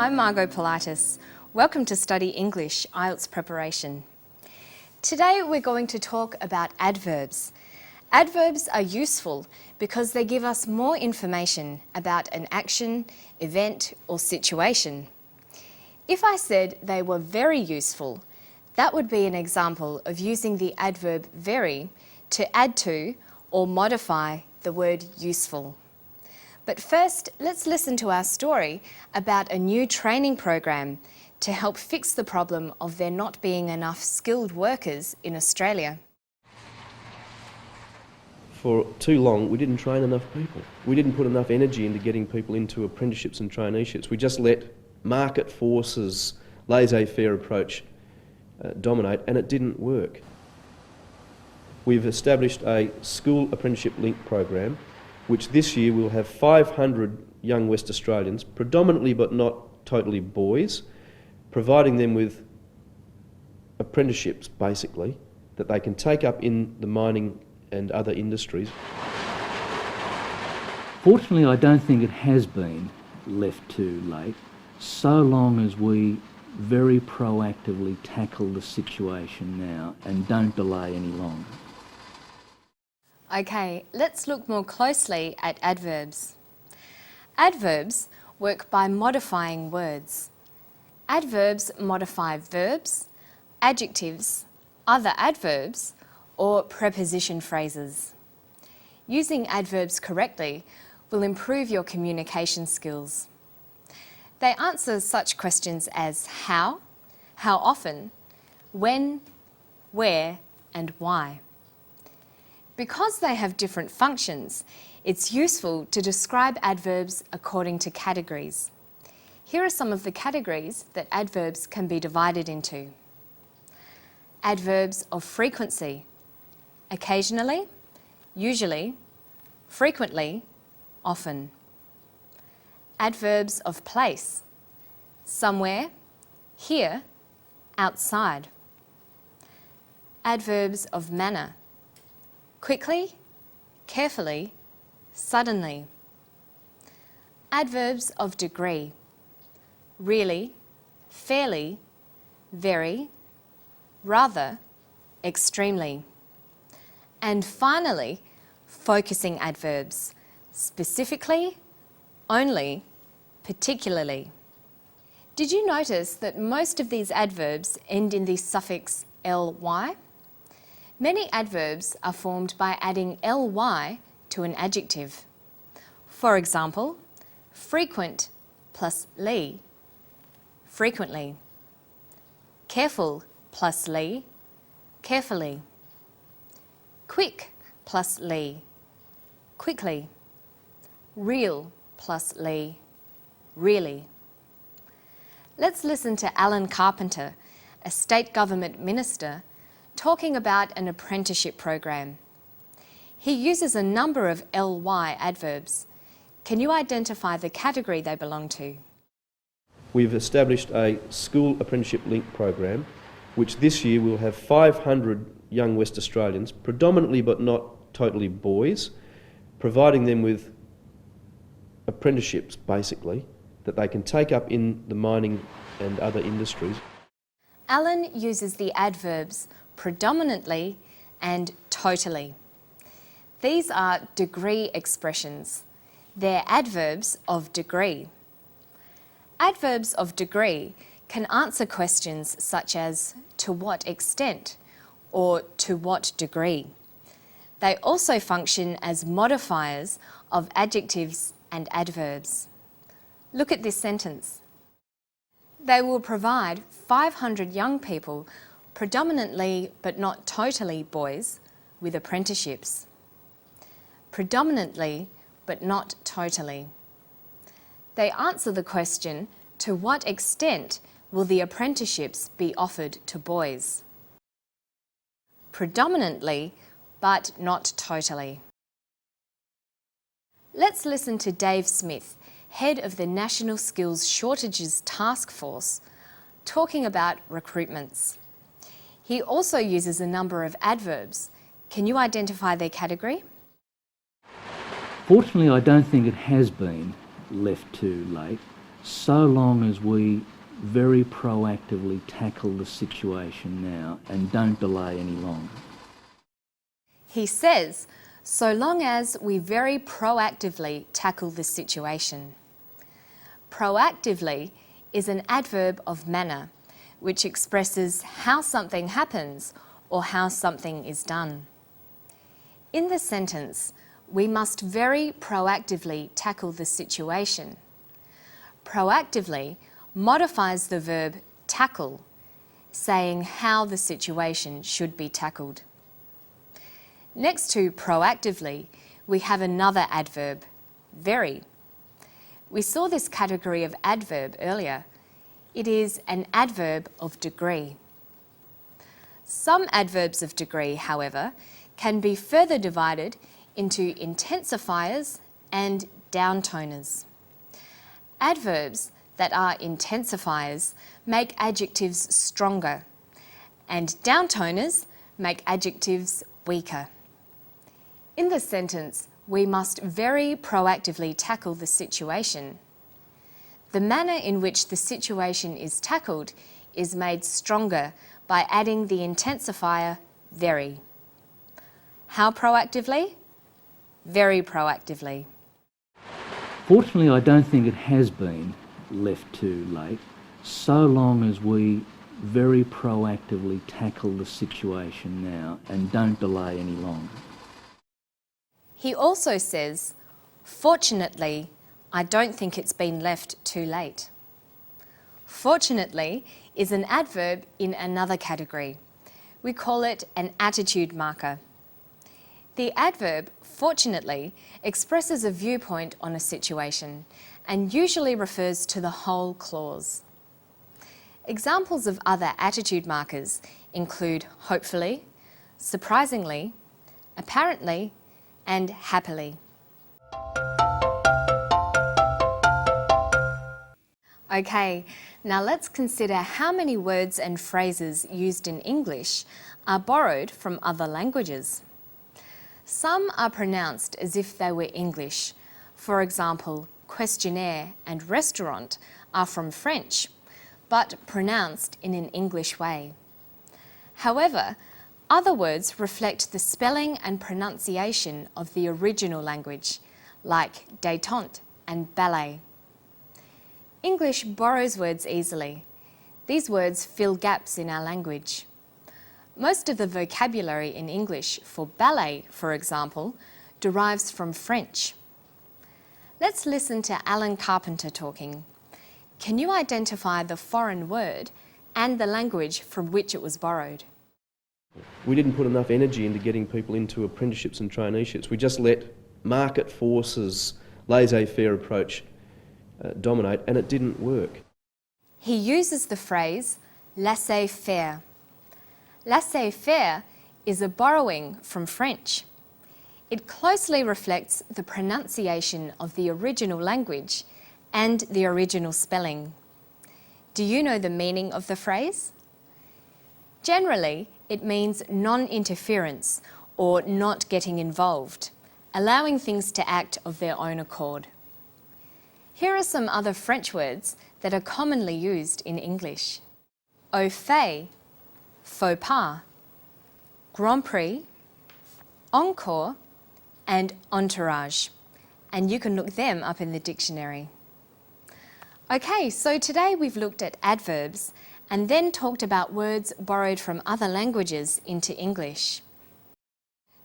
I'm Margot Pilatus. Welcome to Study English IELTS preparation. Today we're going to talk about adverbs. Adverbs are useful because they give us more information about an action, event or situation. If I said they were very useful, that would be an example of using the adverb very to add to or modify the word useful. But first, let's listen to our story about a new training program to help fix the problem of there not being enough skilled workers in Australia. For too long, we didn't train enough people. We didn't put enough energy into getting people into apprenticeships and traineeships. We just let market forces, laissez-faire approach dominate, and it didn't work. We've established a school apprenticeship link program, which this year will have 500 young West Australians, predominantly but not totally boys, providing them with apprenticeships, basically, that they can take up in the mining and other industries. Fortunately, I don't think it has been left too late, so long as we very proactively tackle the situation now and don't delay any longer. Okay, let's look more closely at adverbs. Adverbs work by modifying words. Adverbs modify verbs, adjectives, other adverbs, or preposition phrases. Using adverbs correctly will improve your communication skills. They answer such questions as how often, when, where, and why. Because they have different functions, it's useful to describe adverbs according to categories. Here are some of the categories that adverbs can be divided into. Adverbs of frequency: occasionally, usually, frequently, often. Adverbs of place: somewhere, here, outside. Adverbs of manner: quickly, carefully, suddenly. Adverbs of degree: really, fairly, very, rather, extremely. And finally, focusing adverbs: specifically, only, particularly. Did you notice that most of these adverbs end in the suffix ly? Many adverbs are formed by adding ly to an adjective. For example, frequent plus ly, frequently. Careful plus ly, carefully. Quick plus ly, quickly. Real plus ly, really. Let's listen to Alan Carpenter, a state government minister, talking about an apprenticeship program. He uses a number of ly adverbs. Can you identify the category they belong to? We've established a school apprenticeship link program, which this year will have 500 young West Australians, predominantly but not totally boys, providing them with apprenticeships, basically, that they can take up in the mining and other industries. Alan uses the adverbs predominantly and totally. These are degree expressions. They're adverbs of degree. Adverbs of degree can answer questions such as to what extent or to what degree. They also function as modifiers of adjectives and adverbs. Look at this sentence. They will provide 500 young people, predominantly but not totally boys, with apprenticeships. Predominantly but not totally. They answer the question, to what extent will the apprenticeships be offered to boys? Predominantly but not totally. Let's listen to Dave Smith, head of the National Skills Shortages Task Force, talking about recruitments. He also uses a number of adverbs. Can you identify their category? Fortunately, I don't think it has been left too late, so long as we very proactively tackle the situation now and don't delay any longer. He says, so long as we very proactively tackle the situation. Proactively is an adverb of manner, which expresses how something happens or how something is done. In the sentence, we must very proactively tackle the situation. Proactively modifies the verb tackle, saying how the situation should be tackled. Next to proactively, we have another adverb, very. We saw this category of adverb earlier. It is an adverb of degree. Some adverbs of degree, however, can be further divided into intensifiers and downtoners. Adverbs that are intensifiers make adjectives stronger, and downtoners make adjectives weaker. In the sentence, we must very proactively tackle the situation. The manner in which the situation is tackled is made stronger by adding the intensifier very. How proactively? Very proactively. Fortunately, I don't think it has been left too late, so long as we very proactively tackle the situation now and don't delay any longer. He also says, fortunately, I don't think it's been left too late. Fortunately is an adverb in another category. We call it an attitude marker. The adverb fortunately expresses a viewpoint on a situation and usually refers to the whole clause. Examples of other attitude markers include hopefully, surprisingly, apparently, and happily. Okay, now let's consider how many words and phrases used in English are borrowed from other languages. Some are pronounced as if they were English. For example, questionnaire and restaurant are from French, but pronounced in an English way. However, other words reflect the spelling and pronunciation of the original language, like détente and ballet. English borrows words easily. These words fill gaps in our language. Most of the vocabulary in English for ballet, for example, derives from French. Let's listen to Alan Carpenter talking. Can you identify the foreign word and the language from which it was borrowed? We didn't put enough energy into getting people into apprenticeships and traineeships. We just let market forces, laissez-faire approach dominate, and it didn't work. He uses the phrase laissez-faire. Laissez-faire is a borrowing from French. It closely reflects the pronunciation of the original language and the original spelling. Do you know the meaning of the phrase? Generally, it means non-interference or not getting involved, allowing things to act of their own accord. Here are some other French words that are commonly used in English. Au fait, faux pas, Grand Prix, encore, and entourage. And you can look them up in the dictionary. Okay, so today we've looked at adverbs and then talked about words borrowed from other languages into English.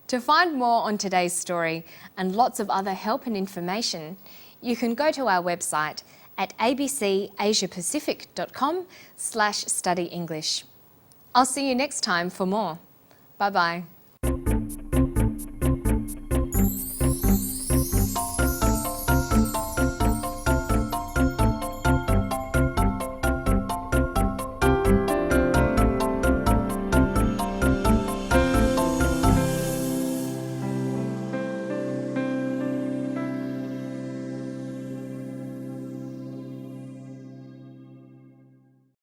To find more on today's story and lots of other help and information, you can go to our website at abcasiapacific.com/study English. I'll see you next time for more. Bye-bye.